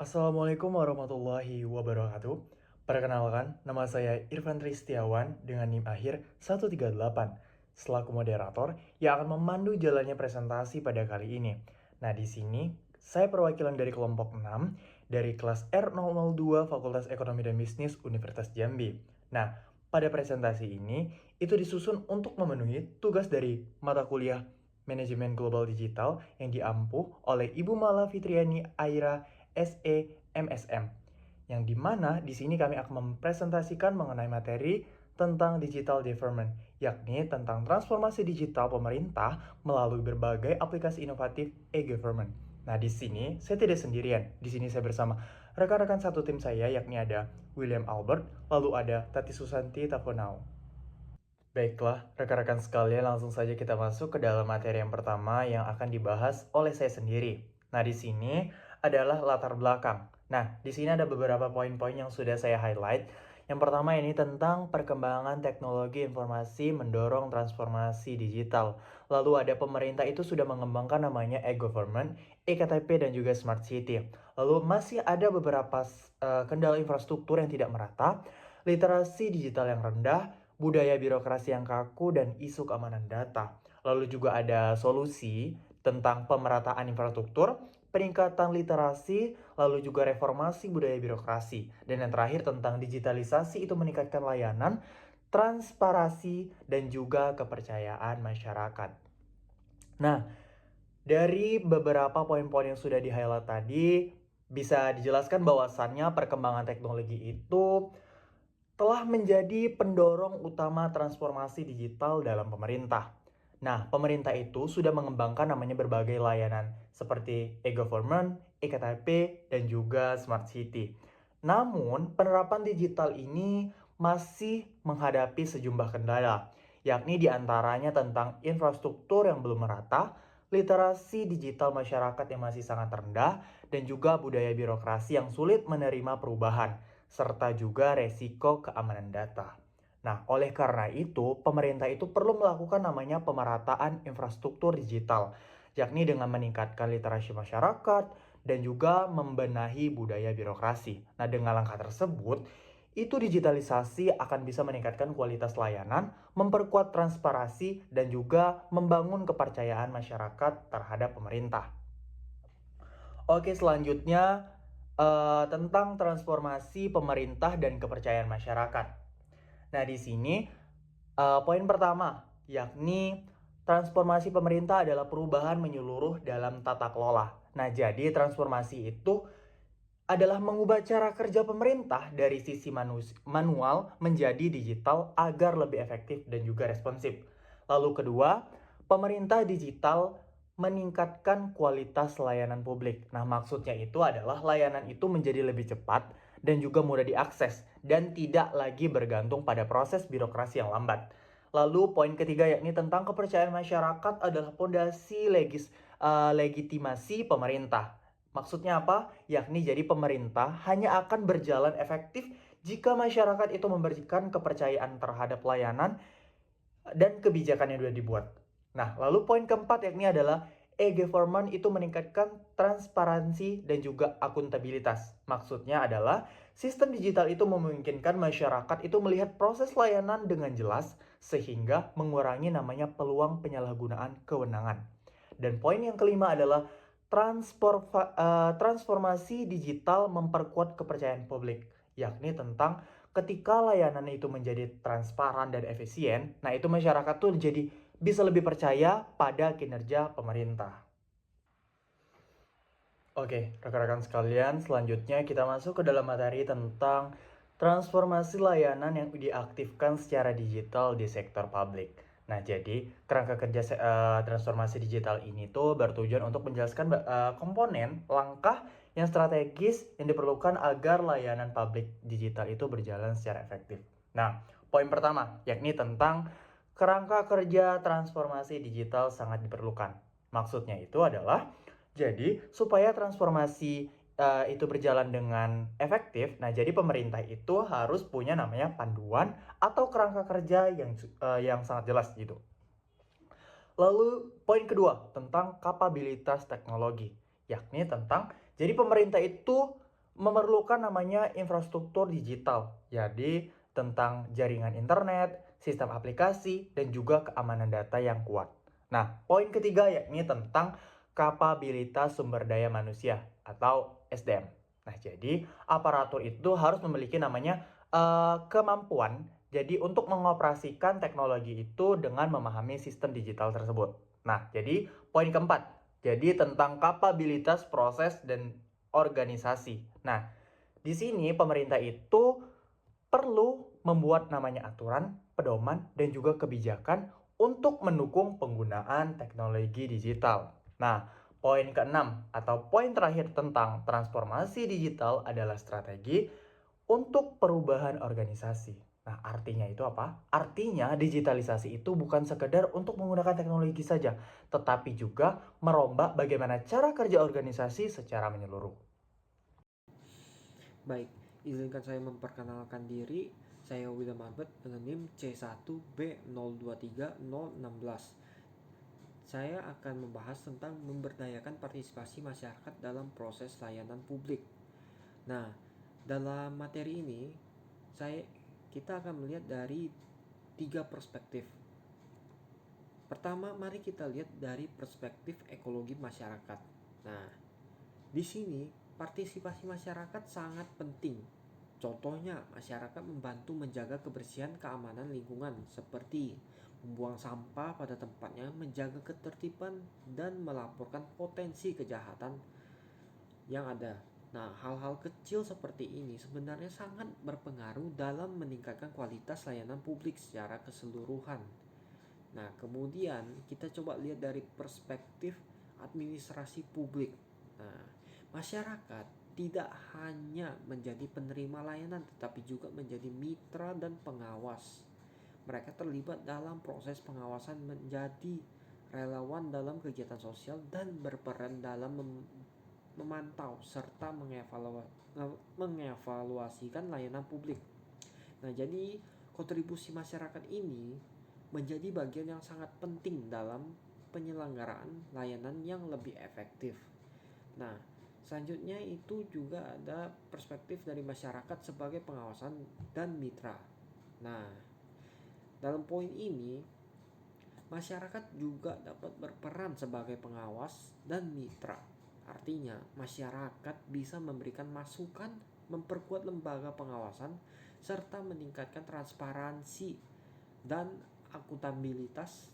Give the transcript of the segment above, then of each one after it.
Assalamualaikum warahmatullahi wabarakatuh. Perkenalkan, nama saya Irfan Tristiawan dengan NIM akhir 138, selaku moderator yang akan memandu jalannya presentasi pada kali ini. Nah, di sini saya perwakilan dari kelompok 6 dari kelas R002 Fakultas Ekonomi dan Bisnis Universitas Jambi. Nah, pada presentasi ini itu disusun untuk memenuhi tugas dari mata kuliah Manajemen Global Digital yang diampuh oleh Ibu Mala Fitriani Aira SEMSM, yang dimana di sini kami akan mempresentasikan mengenai materi tentang digital development, yakni tentang transformasi digital pemerintah melalui berbagai aplikasi inovatif e-government. Nah, di sini saya tidak sendirian. Di sini saya bersama rekan-rekan satu tim saya, yakni ada William Albert, lalu ada Tati Susanti Tafonau. Baiklah, rekan-rekan sekalian, langsung saja kita masuk ke dalam materi yang pertama yang akan dibahas oleh saya sendiri. Nah, di sini adalah latar belakang. Nah, di sini ada beberapa poin-poin yang sudah saya highlight. Yang pertama ini tentang perkembangan teknologi informasi mendorong transformasi digital. Lalu ada pemerintah itu sudah mengembangkan namanya e-government, e-KTP dan juga smart city. Lalu masih ada beberapa kendala infrastruktur yang tidak merata, literasi digital yang rendah, budaya birokrasi yang kaku, dan isu keamanan data. Lalu juga ada solusi tentang pemerataan infrastruktur, peningkatan literasi, lalu juga reformasi budaya birokrasi. Dan yang terakhir tentang digitalisasi itu meningkatkan layanan, transparansi, dan juga kepercayaan masyarakat. Nah, dari beberapa poin-poin yang sudah di-highlight tadi, bisa dijelaskan bahwasannya perkembangan teknologi itu telah menjadi pendorong utama transformasi digital dalam pemerintah. Nah, pemerintah itu sudah mengembangkan namanya berbagai layanan seperti e-government, e-KTP, dan juga smart city. Namun, penerapan digital ini masih menghadapi sejumlah kendala, yakni diantaranya tentang infrastruktur yang belum merata, literasi digital masyarakat yang masih sangat rendah, dan juga budaya birokrasi yang sulit menerima perubahan serta juga resiko keamanan data. Nah, oleh karena itu, pemerintah itu perlu melakukan namanya pemerataan infrastruktur digital, yakni dengan meningkatkan literasi masyarakat dan juga membenahi budaya birokrasi. Nah, dengan langkah tersebut, itu digitalisasi akan bisa meningkatkan kualitas layanan, memperkuat transparansi, dan juga membangun kepercayaan masyarakat terhadap pemerintah. Oke, selanjutnya tentang transformasi pemerintah dan kepercayaan masyarakat. Nah, di sini poin pertama, yakni transformasi pemerintah adalah perubahan menyeluruh dalam tata kelola. Nah, jadi transformasi itu adalah mengubah cara kerja pemerintah dari sisi manual menjadi digital agar lebih efektif dan juga responsif. Lalu kedua, pemerintah digital meningkatkan kualitas layanan publik. Nah, maksudnya itu adalah layanan itu menjadi lebih cepat dan juga mudah diakses dan tidak lagi bergantung pada proses birokrasi yang lambat. Lalu poin ketiga yakni tentang kepercayaan masyarakat adalah fondasi legitimasi pemerintah. Maksudnya apa? Yakni jadi pemerintah hanya akan berjalan efektif jika masyarakat itu memberikan kepercayaan terhadap layanan dan kebijakan yang sudah dibuat. Nah, lalu poin keempat yakni adalah e-government itu meningkatkan transparansi dan juga akuntabilitas. Maksudnya adalah sistem digital itu memungkinkan masyarakat itu melihat proses layanan dengan jelas sehingga mengurangi namanya peluang penyalahgunaan kewenangan. Dan poin yang kelima adalah transformasi digital memperkuat kepercayaan publik, yakni tentang ketika layanan itu menjadi transparan dan efisien, nah itu masyarakat tuh jadi bisa lebih percaya pada kinerja pemerintah. Oke, rekan-rekan sekalian, selanjutnya kita masuk ke dalam materi tentang transformasi layanan yang diaktifkan secara digital di sektor publik. Nah, jadi kerangka kerja transformasi digital ini tuh bertujuan untuk menjelaskan komponen, langkah yang strategis yang diperlukan agar layanan publik digital itu berjalan secara efektif. Nah, poin pertama yakni tentang kerangka kerja transformasi digital sangat diperlukan. Maksudnya itu adalah jadi, supaya transformasi itu berjalan dengan efektif, nah jadi pemerintah itu harus punya namanya panduan atau kerangka kerja yang sangat jelas gitu. Lalu poin kedua tentang kapabilitas teknologi, yakni tentang jadi pemerintah itu memerlukan namanya infrastruktur digital. Jadi, tentang jaringan internet, sistem aplikasi, dan juga keamanan data yang kuat. Nah, poin ketiga yakni tentang kapabilitas sumber daya manusia atau SDM. Nah, jadi aparatur itu harus memiliki namanya kemampuan jadi untuk mengoperasikan teknologi itu dengan memahami sistem digital tersebut. Nah, jadi poin keempat. Jadi tentang kapabilitas proses dan organisasi. Nah, di sini pemerintah itu perlu membuat namanya aturan, pedoman, dan juga kebijakan untuk mendukung penggunaan teknologi digital. Nah, poin keenam atau poin terakhir tentang transformasi digital adalah strategi untuk perubahan organisasi. Nah, artinya itu apa? Artinya digitalisasi itu bukan sekedar untuk menggunakan teknologi saja, tetapi juga merombak bagaimana cara kerja organisasi secara menyeluruh. Baik, izinkan saya memperkenalkan diri. Saya William Albert dengan NIM C1B023016. Saya akan membahas tentang memberdayakan partisipasi masyarakat dalam proses layanan publik. Nah, dalam materi ini kita akan melihat dari 3 perspektif. Pertama, mari kita lihat dari perspektif ekologi masyarakat. Nah, di sini partisipasi masyarakat sangat penting. Contohnya, masyarakat membantu menjaga kebersihan keamanan lingkungan seperti membuang sampah pada tempatnya, menjaga ketertiban, dan melaporkan potensi kejahatan yang ada. Nah, hal-hal kecil seperti ini sebenarnya sangat berpengaruh dalam meningkatkan kualitas layanan publik secara keseluruhan. Nah, kemudian kita coba lihat dari perspektif administrasi publik. Nah, masyarakat tidak hanya menjadi penerima layanan tetapi juga menjadi mitra dan pengawas. Mereka terlibat dalam proses pengawasan, menjadi relawan dalam kegiatan sosial dan berperan dalam memantau serta mengevaluasikan layanan publik. Nah, jadi kontribusi masyarakat ini menjadi bagian yang sangat penting dalam penyelenggaraan layanan yang lebih efektif. Nah, selanjutnya itu juga ada perspektif dari masyarakat sebagai pengawasan dan mitra. Nah, dalam poin ini masyarakat juga dapat berperan sebagai pengawas dan mitra. Artinya, masyarakat bisa memberikan masukan, memperkuat lembaga pengawasan, serta meningkatkan transparansi dan akuntabilitas.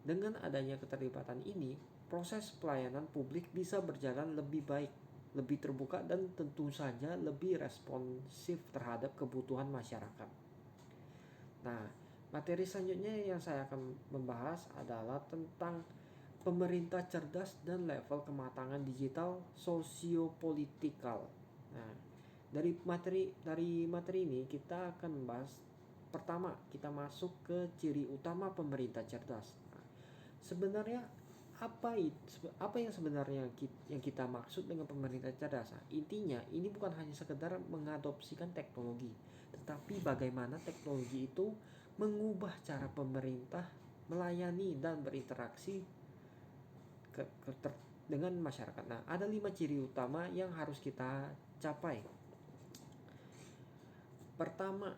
Dengan adanya keterlibatan ini, proses pelayanan publik bisa berjalan lebih baik, lebih terbuka, dan tentu saja lebih responsif terhadap kebutuhan masyarakat. Nah, materi selanjutnya yang saya akan membahas adalah tentang pemerintah cerdas dan level kematangan digital sosiopolitikal. Nah, dari materi ini kita akan membahas. Pertama, kita masuk ke ciri utama pemerintah cerdas. Nah, sebenarnya apa yang sebenarnya yang kita maksud dengan pemerintah cerdas? Nah, intinya ini bukan hanya sekedar mengadopsikan teknologi, tetapi bagaimana teknologi itu mengubah cara pemerintah melayani dan berinteraksi dengan masyarakat. Nah, ada 5 ciri utama yang harus kita capai. Pertama,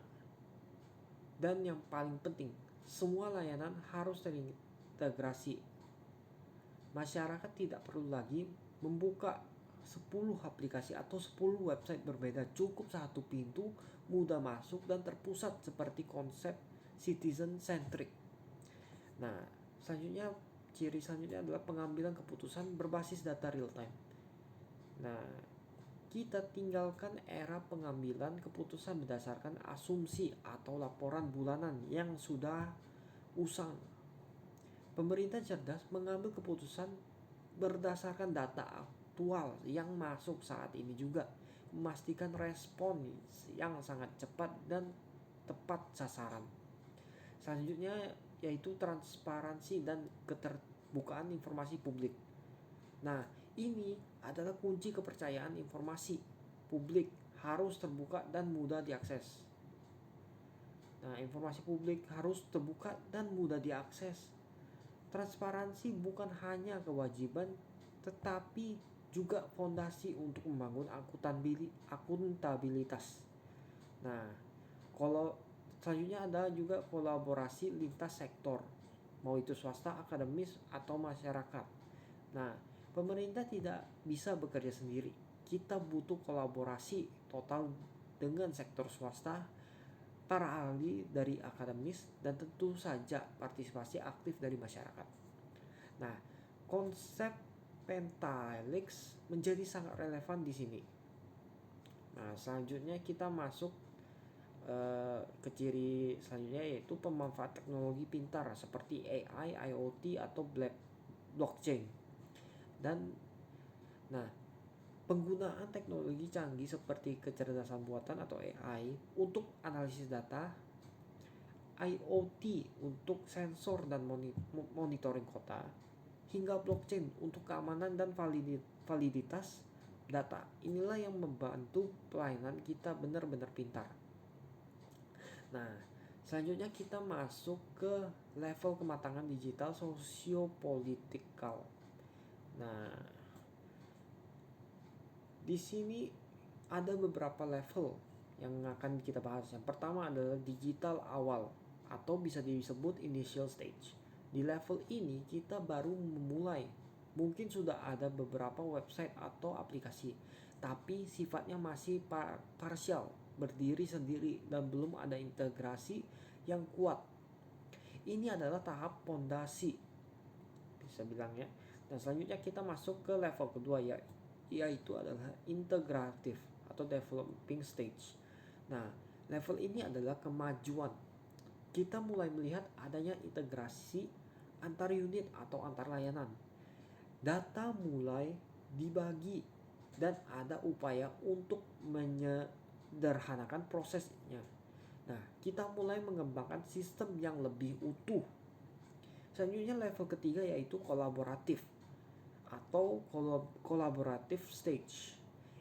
dan yang paling penting, semua layanan harus terintegrasi. Masyarakat tidak perlu lagi membuka 10 aplikasi atau 10 website berbeda. Cukup satu pintu, mudah masuk dan terpusat seperti konsep citizen centric. Nah, ciri selanjutnya adalah pengambilan keputusan berbasis data real time. Nah, kita tinggalkan era pengambilan keputusan berdasarkan asumsi atau laporan bulanan yang sudah usang. Pemerintah cerdas mengambil keputusan berdasarkan data aktual yang masuk saat ini juga, memastikan respon yang sangat cepat dan tepat sasaran. Selanjutnya yaitu transparansi dan keterbukaan informasi publik. Nah, ini adalah kunci kepercayaan informasi publik harus terbuka dan mudah diakses. Nah, informasi publik harus terbuka dan mudah diakses. Transparansi bukan hanya kewajiban, tetapi juga fondasi untuk membangun akuntabilitas. Nah, kalau selanjutnya ada juga kolaborasi lintas sektor, mau itu swasta, akademis, atau masyarakat. Nah, pemerintah tidak bisa bekerja sendiri. Kita butuh kolaborasi total dengan sektor swasta, para ahli dari akademis, dan tentu saja partisipasi aktif dari masyarakat. Nah, konsep Pentahelix menjadi sangat relevan di sini. Nah, selanjutnya kita masuk ke ciri selanjutnya, yaitu pemanfaat teknologi pintar seperti AI, IoT, atau blockchain. Dan nah, penggunaan teknologi canggih seperti kecerdasan buatan atau AI untuk analisis data, IoT untuk sensor dan monitoring kota, hingga blockchain untuk keamanan dan validitas data. Inilah yang membantu pelayanan kita benar-benar pintar. Nah, selanjutnya kita masuk ke level kematangan digital sosiopolitikal. Nah, di sini ada beberapa level yang akan kita bahas. Yang pertama adalah digital awal atau bisa disebut initial stage. Di level ini kita baru memulai. Mungkin sudah ada beberapa website atau aplikasi, tapi sifatnya masih parsial, berdiri sendiri, dan belum ada integrasi yang kuat. Ini adalah tahap pondasi, bisa bilangnya. Dan selanjutnya kita masuk ke level kedua, yaitu adalah integratif atau developing stage. Nah, level ini adalah kemajuan. Kita mulai melihat adanya integrasi antar unit atau antar layanan. Data mulai dibagi dan ada upaya untuk menyederhanakan prosesnya. Nah, kita mulai mengembangkan sistem yang lebih utuh. Selanjutnya level ketiga yaitu kolaboratif atau collaborative stage.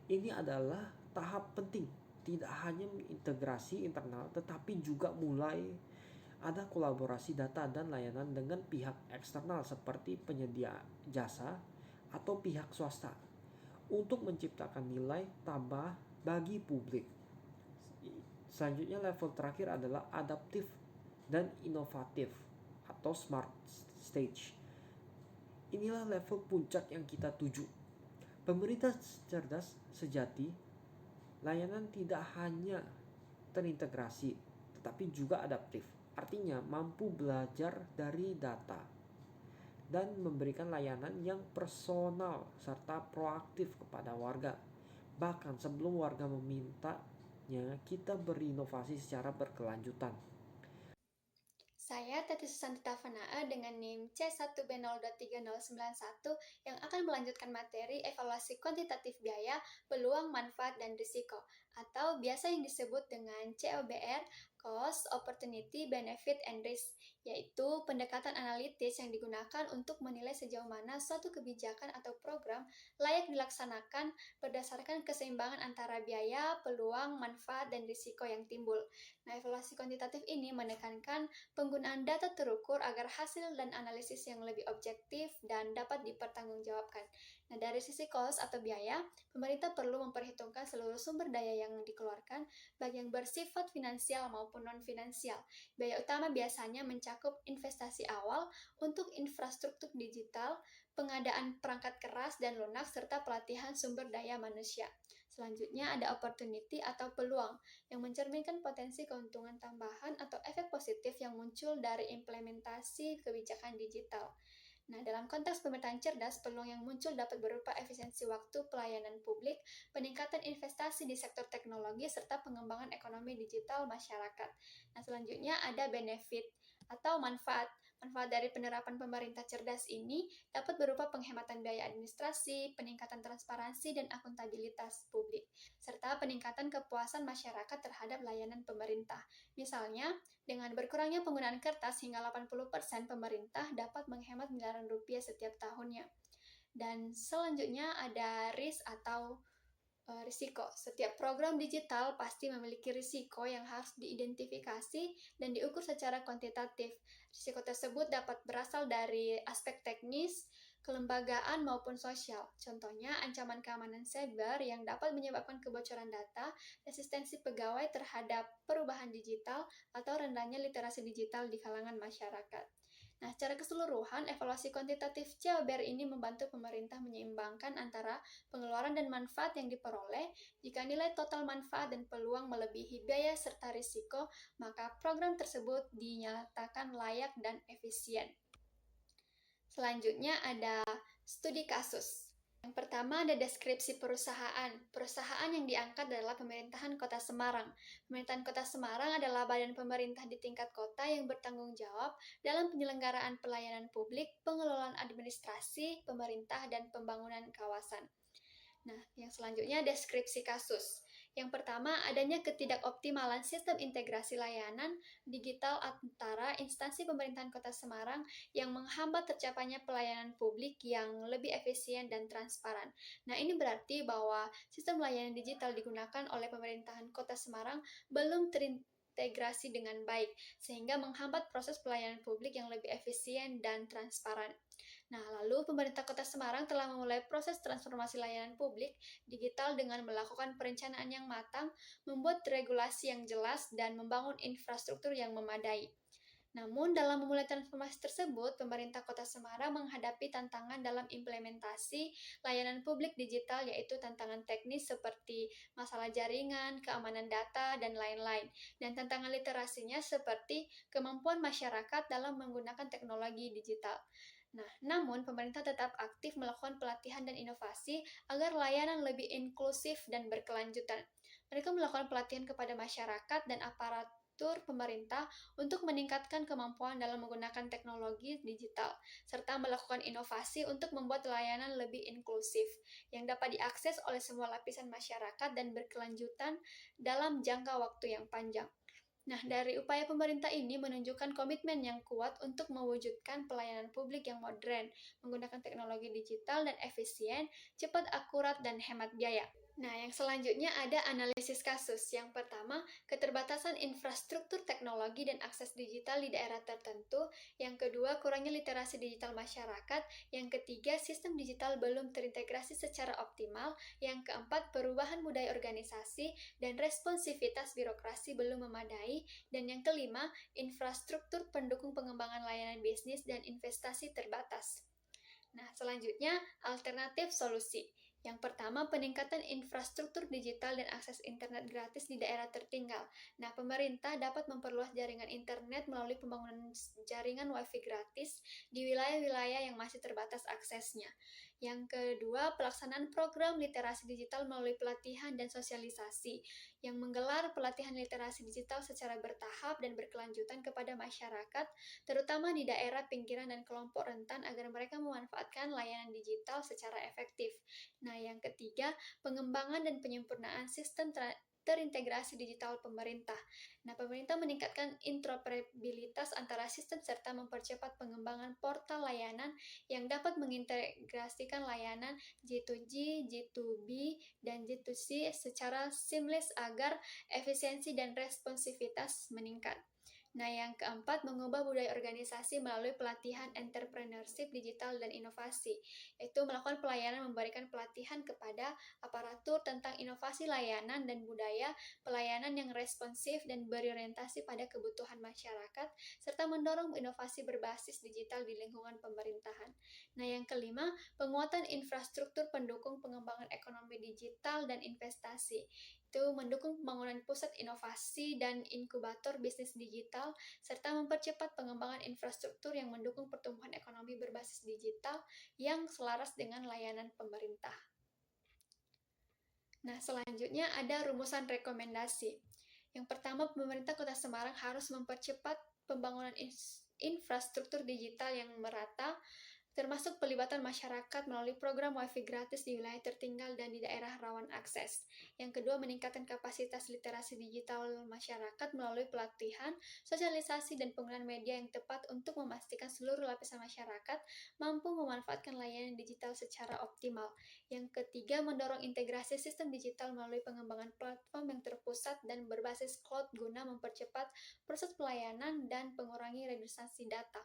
Ini adalah tahap penting, tidak hanya integrasi internal tetapi juga mulai ada kolaborasi data dan layanan dengan pihak eksternal seperti penyedia jasa atau pihak swasta untuk menciptakan nilai tambah bagi publik. Selanjutnya level terakhir adalah adaptif dan inovatif atau smart stage. Inilah level puncak yang kita tuju. Pemerintah cerdas sejati, layanan tidak hanya terintegrasi, tetapi juga adaptif. Artinya mampu belajar dari data dan memberikan layanan yang personal serta proaktif kepada warga. Bahkan sebelum warga memintanya, kita berinovasi secara berkelanjutan. Saya Teti Susantita Fanaa dengan NIM C1B02391 yang akan melanjutkan materi evaluasi kuantitatif biaya, peluang, manfaat, dan risiko, atau biasa yang disebut dengan COBR, Cost, Opportunity, Benefit, and Risk, yaitu pendekatan analitis yang digunakan untuk menilai sejauh mana suatu kebijakan atau program layak dilaksanakan berdasarkan keseimbangan antara biaya, peluang, manfaat, dan risiko yang timbul. Nah, evaluasi kuantitatif ini menekankan penggunaan data terukur agar hasil dan analisis yang lebih objektif dan dapat dipertanggungjawabkan. Nah, dari sisi cost atau biaya, pemerintah perlu memperhitungkan seluruh sumber daya yang dikeluarkan, baik yang bersifat finansial maupun non-finansial. Biaya utama biasanya mencakup investasi awal untuk infrastruktur digital, pengadaan perangkat keras dan lunak, serta pelatihan sumber daya manusia. Selanjutnya ada opportunity atau peluang yang mencerminkan potensi keuntungan tambahan atau efek positif yang muncul dari implementasi kebijakan digital. Nah, dalam konteks pemerintahan cerdas, peluang yang muncul dapat berupa efisiensi waktu pelayanan publik, peningkatan investasi di sektor teknologi, serta pengembangan ekonomi digital masyarakat. Nah, selanjutnya ada benefit atau manfaat. Manfaat dari penerapan pemerintah cerdas ini dapat berupa penghematan biaya administrasi, peningkatan transparansi dan akuntabilitas publik, serta peningkatan kepuasan masyarakat terhadap layanan pemerintah. Misalnya, dengan berkurangnya penggunaan kertas hingga 80%, pemerintah dapat menghemat miliaran rupiah setiap tahunnya. Dan selanjutnya ada risk atau risiko. Setiap program digital pasti memiliki risiko yang harus diidentifikasi dan diukur secara kuantitatif. Risiko tersebut dapat berasal dari aspek teknis, kelembagaan maupun sosial. Contohnya, ancaman keamanan cyber yang dapat menyebabkan kebocoran data, resistensi pegawai terhadap perubahan digital, atau rendahnya literasi digital di kalangan masyarakat. Nah, secara keseluruhan, evaluasi kuantitatif COBR ini membantu pemerintah menyeimbangkan antara pengeluaran dan manfaat yang diperoleh. Jika nilai total manfaat dan peluang melebihi biaya serta risiko, maka program tersebut dinyatakan layak dan efisien. Selanjutnya ada studi kasus. Yang pertama ada deskripsi perusahaan. Perusahaan yang diangkat adalah Pemerintahan Kota Semarang. Pemerintahan Kota Semarang adalah badan pemerintah di tingkat kota yang bertanggung jawab dalam penyelenggaraan pelayanan publik, pengelolaan administrasi, pemerintah, dan pembangunan kawasan. Nah, yang selanjutnya deskripsi kasus. Yang pertama, adanya ketidakoptimalan sistem integrasi layanan digital antara instansi pemerintahan Kota Semarang yang menghambat tercapainya pelayanan publik yang lebih efisien dan transparan. Nah, ini berarti bahwa sistem layanan digital digunakan oleh pemerintahan Kota Semarang belum terintegrasi dengan baik, sehingga menghambat proses pelayanan publik yang lebih efisien dan transparan. Nah, lalu pemerintah Kota Semarang telah memulai proses transformasi layanan publik digital dengan melakukan perencanaan yang matang, membuat regulasi yang jelas, dan membangun infrastruktur yang memadai. Namun, dalam memulai transformasi tersebut, pemerintah Kota Semarang menghadapi tantangan dalam implementasi layanan publik digital, yaitu tantangan teknis seperti masalah jaringan, keamanan data, dan lain-lain. Dan tantangan literasinya seperti kemampuan masyarakat dalam menggunakan teknologi digital. Nah, namun pemerintah tetap aktif melakukan pelatihan dan inovasi agar layanan lebih inklusif dan berkelanjutan. Mereka melakukan pelatihan kepada masyarakat dan aparatur pemerintah untuk meningkatkan kemampuan dalam menggunakan teknologi digital, serta melakukan inovasi untuk membuat layanan lebih inklusif, yang dapat diakses oleh semua lapisan masyarakat dan berkelanjutan dalam jangka waktu yang panjang. Nah, dari upaya pemerintah ini menunjukkan komitmen yang kuat untuk mewujudkan pelayanan publik yang modern, menggunakan teknologi digital dan efisien, cepat, akurat, dan hemat biaya. Nah, yang selanjutnya ada analisis kasus. Yang pertama, keterbatasan infrastruktur teknologi dan akses digital di daerah tertentu. Yang kedua, kurangnya literasi digital masyarakat. Yang ketiga, sistem digital belum terintegrasi secara optimal. Yang keempat, perubahan budaya organisasi dan responsivitas birokrasi belum memadai. Dan yang kelima, infrastruktur pendukung pengembangan layanan bisnis dan investasi terbatas. Nah, selanjutnya, alternatif solusi. Yang pertama, peningkatan infrastruktur digital dan akses internet gratis di daerah tertinggal. Nah, pemerintah dapat memperluas jaringan internet melalui pembangunan jaringan WiFi gratis di wilayah-wilayah yang masih terbatas aksesnya. Yang kedua, pelaksanaan program literasi digital melalui pelatihan dan sosialisasi, yang menggelar pelatihan literasi digital secara bertahap dan berkelanjutan kepada masyarakat, terutama di daerah pinggiran dan kelompok rentan agar mereka memanfaatkan layanan digital secara efektif. Nah, yang ketiga, pengembangan dan penyempurnaan sistem terintegrasi digital pemerintah. Nah, pemerintah meningkatkan interoperabilitas antara sistem serta mempercepat pengembangan portal layanan yang dapat mengintegrasikan layanan G2G, G2B, dan G2C secara seamless agar efisiensi dan responsivitas meningkat. Nah, yang keempat, mengubah budaya organisasi melalui pelatihan entrepreneurship digital dan inovasi, yaitu melakukan pelayanan memberikan pelatihan kepada aparatur tentang inovasi layanan dan budaya, pelayanan yang responsif dan berorientasi pada kebutuhan masyarakat, serta mendorong inovasi berbasis digital di lingkungan pemerintahan. Nah, yang kelima, penguatan infrastruktur pendukung pengembangan ekonomi digital dan investasi, itu mendukung pembangunan pusat inovasi dan inkubator bisnis digital, serta mempercepat pengembangan infrastruktur yang mendukung pertumbuhan ekonomi berbasis digital yang selaras dengan layanan pemerintah. Nah, selanjutnya ada rumusan rekomendasi. Yang pertama, pemerintah Kota Semarang harus mempercepat pembangunan infrastruktur digital yang merata, termasuk pelibatan masyarakat melalui program WiFi gratis di wilayah tertinggal dan di daerah rawan akses. Yang kedua, meningkatkan kapasitas literasi digital masyarakat melalui pelatihan, sosialisasi, dan penggunaan media yang tepat untuk memastikan seluruh lapisan masyarakat mampu memanfaatkan layanan digital secara optimal. Yang ketiga, mendorong integrasi sistem digital melalui pengembangan platform yang terpusat dan berbasis cloud guna mempercepat proses pelayanan dan mengurangi redundansi data.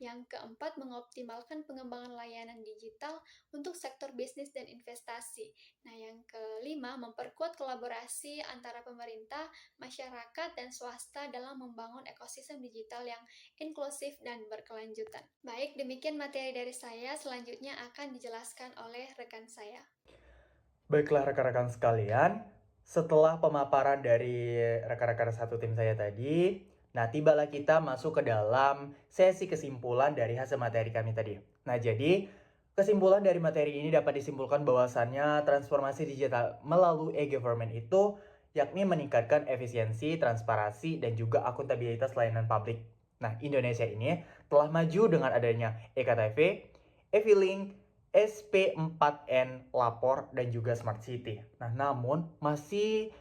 Yang keempat, mengoptimalkan pengembangan layanan digital untuk sektor bisnis dan investasi. Nah, yang kelima, memperkuat kolaborasi antara pemerintah, masyarakat, dan swasta dalam membangun ekosistem digital yang inklusif dan berkelanjutan. Baik, demikian materi dari saya. Selanjutnya akan dijelaskan oleh rekan saya. Baiklah rekan-rekan sekalian, setelah pemaparan dari rekan-rekan satu tim saya tadi, nah tibalah kita masuk ke dalam sesi kesimpulan dari hasil materi kami tadi. Nah jadi, kesimpulan dari materi ini dapat disimpulkan bahwasannya transformasi digital melalui e-government itu yakni meningkatkan efisiensi, transparansi, dan juga akuntabilitas layanan publik. Nah, Indonesia ini telah maju dengan adanya eKTP, e-filing, SP4N, lapor, dan juga Smart City. Nah, namun masih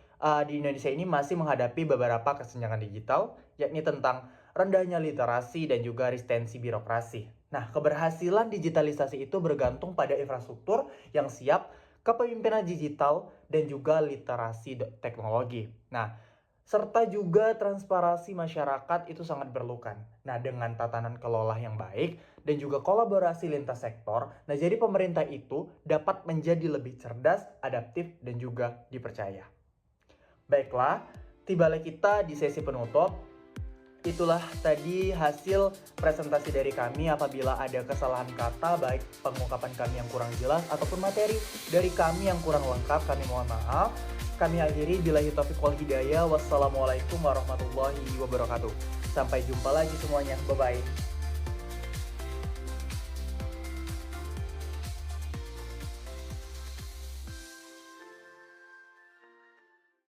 di Indonesia ini masih menghadapi beberapa kesenjangan digital, yakni tentang rendahnya literasi dan juga resistensi birokrasi. Nah, keberhasilan digitalisasi itu bergantung pada infrastruktur yang siap, kepemimpinan digital, dan juga literasi teknologi. Nah, serta juga transparansi masyarakat itu sangat diperlukan. Nah, dengan tatanan kelola yang baik dan juga kolaborasi lintas sektor, nah jadi pemerintah itu dapat menjadi lebih cerdas, adaptif, dan juga dipercaya. Baiklah, tibalah kita di sesi penutup. Itulah tadi hasil presentasi dari kami. Apabila ada kesalahan kata, baik pengungkapan kami yang kurang jelas ataupun materi dari kami yang kurang lengkap, kami mohon maaf. Kami akhiri billahi taufiq wal hidayah. Wassalamualaikum warahmatullahi wabarakatuh. Sampai jumpa lagi semuanya. Bye-bye.